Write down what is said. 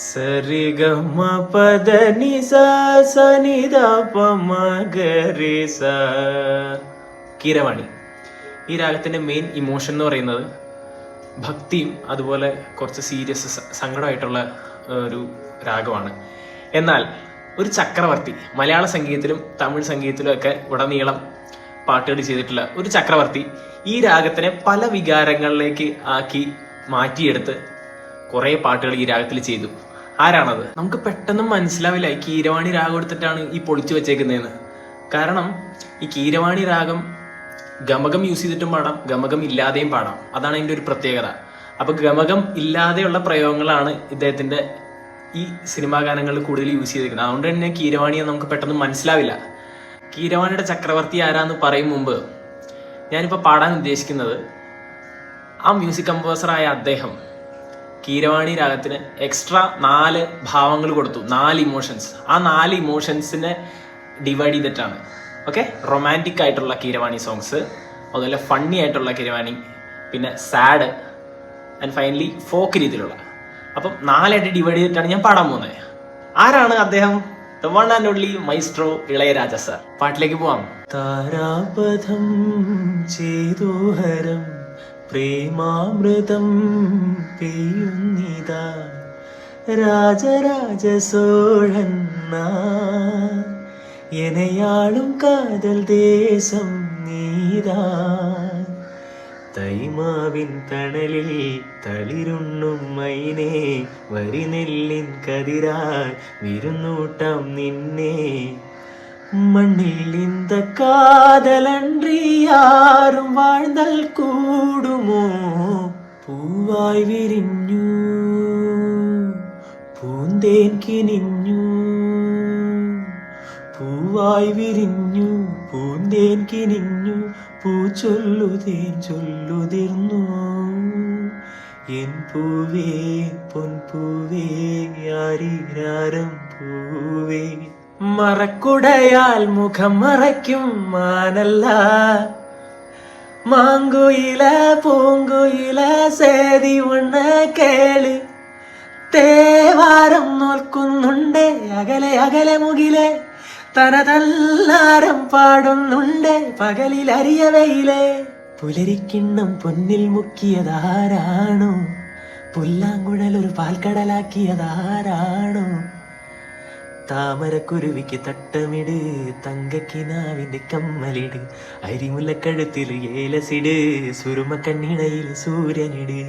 സരിഗമ പദനി സനിധ പമഗരിസ. കീരവാണി. ഈ രാഗത്തിന്റെ main emotion എന്ന് പറയുന്നത് ഭക്തിയും അതുപോലെ കുറച്ച് സീരിയസ് സങ്കടമായിട്ടുള്ള ഒരു രാഗമാണ്. എന്നാൽ ഒരു ചക്രവർത്തി, മലയാള സംഗീതത്തിലും തമിഴ് സംഗീതത്തിലും ഒക്കെ ഉടനീളം പാട്ടുകൾ ചെയ്തിട്ടുള്ള ഒരു ചക്രവർത്തി ഈ രാഗത്തിനെ പല വികാരങ്ങളിലേക്ക് ആക്കി മാറ്റിയെടുത്ത് കുറേ പാട്ടുകൾ ഈ രാഗത്തിൽ ചെയ്തു. ആരാണത്? നമുക്ക് പെട്ടെന്ന് മനസ്സിലാവില്ല ഈ കീരവാണി രാഗം എടുത്തിട്ടാണ് ഈ പൊളിച്ചു വെച്ചേക്കുന്നതെന്ന്. കാരണം ഈ കീരവാണി രാഗം ഗമകം യൂസ് ചെയ്തിട്ടും പാടാം, ഗമകം ഇല്ലാതെയും പാടാം. അതാണ് അതിൻ്റെ ഒരു പ്രത്യേകത. അപ്പൊ ഗമകം ഇല്ലാതെയുള്ള പ്രയോഗങ്ങളാണ് ഇദ്ദേഹത്തിന്റെ ഈ സിനിമാ ഗാനങ്ങളിൽ കൂടുതൽ യൂസ് ചെയ്തിരിക്കുന്നത്. അതുകൊണ്ട് തന്നെ കീരവാണിയെ നമുക്ക് പെട്ടെന്ന് മനസ്സിലാവില്ല. കീരവാണിയുടെ ചക്രവർത്തി ആരാന്ന് പറയും മുമ്പ് ഞാനിപ്പോൾ പാടാൻ ഉദ്ദേശിക്കുന്നത് ആ മ്യൂസിക് കമ്പോസറായ അദ്ദേഹം കീരവാണി രാഗത്തിന് എക്സ്ട്രാ 4 ഭാവങ്ങൾ കൊടുത്തു, 4 ഇമോഷൻസ്. ആ 4 ഇമോഷൻസിനെ ഡിവൈഡ് ചെയ്തിട്ടാണ്. ഓക്കെ, റൊമാൻറ്റിക് ആയിട്ടുള്ള കീരവാണി സോങ്സ്, അതുപോലെ ഫണ്ണി ആയിട്ടുള്ള കീരവാണി, പിന്നെ സാഡ് ആൻഡ് ഫൈനലി ഫോക്ക് രീതിയിലുള്ള. അപ്പം 4 ആയിട്ട് ഡിവൈഡ് ചെയ്തിട്ടാണ് ഞാൻ പാടാൻ പോകുന്നത്. ആരാണ് അദ്ദേഹം? The one and only Maestro Ilaiyaraaja sir. പാട്ടിലേക്ക് പോവാം. താരാപഥം ചേതോഹരം പ്രേമാമൃതം പെയ്യുന്നിതാ രാജരാജ സോഴൻ എനയാളും കാതൽ ദേശം നീതാ തൈമാവിൻ തണലിൽ തളിരുണ്ണും മൈനേ വരിനെല്ലിൻ കതിരാൽ വിരുന്നൂട്ടം നിന്നെ മണ്ണിൽ ഇന്ത കാതലன்றி யாரும் வாழ்ந்தல் കൂടുമോ പൂവായി വിരിഞ്ഞു പൂന്തേൻ കിനിഞ്ഞു പൂവായി വിരിഞ്ഞു പൂന്തേൻ കിനിഞ്ഞു പൂ ചൊല്ലുതേൻ ചൊല്ലുതിർന്നു എൻ പൂവേ പൊൻപൂവേ ആരീരാരം പൂവേ മറക്കുടയാൽ മുഖം മറയ്ക്കും മാനല്ല മാങ്കുയില പൂങ്കുയില സേതി ഉണ്ണ കേള് തേവാരം നോൽക്കുന്നുണ്ട് അകലെ അകലെ മുകിലെ തനതല്ലാരം പാടുന്നുണ്ട് പകലിൽ അരിയവയിലെ പുലരിക്കിണ്ണം പൊന്നിൽ മുക്കിയതാരാണോ പുല്ലാങ്കുഴൽ ഒരു പാൽക്കടലാക്കിയതാരാണോ താമരക്കുരുവിക്ക് തട്ടമിട് തങ്കക്കിനാവിന്റെ കമ്മലിട് അരിമുല്ലക്കഴുത്തിൽ ഏലസിട് സുറുമ കണ്ണിണയിൽ സൂര്യനിട്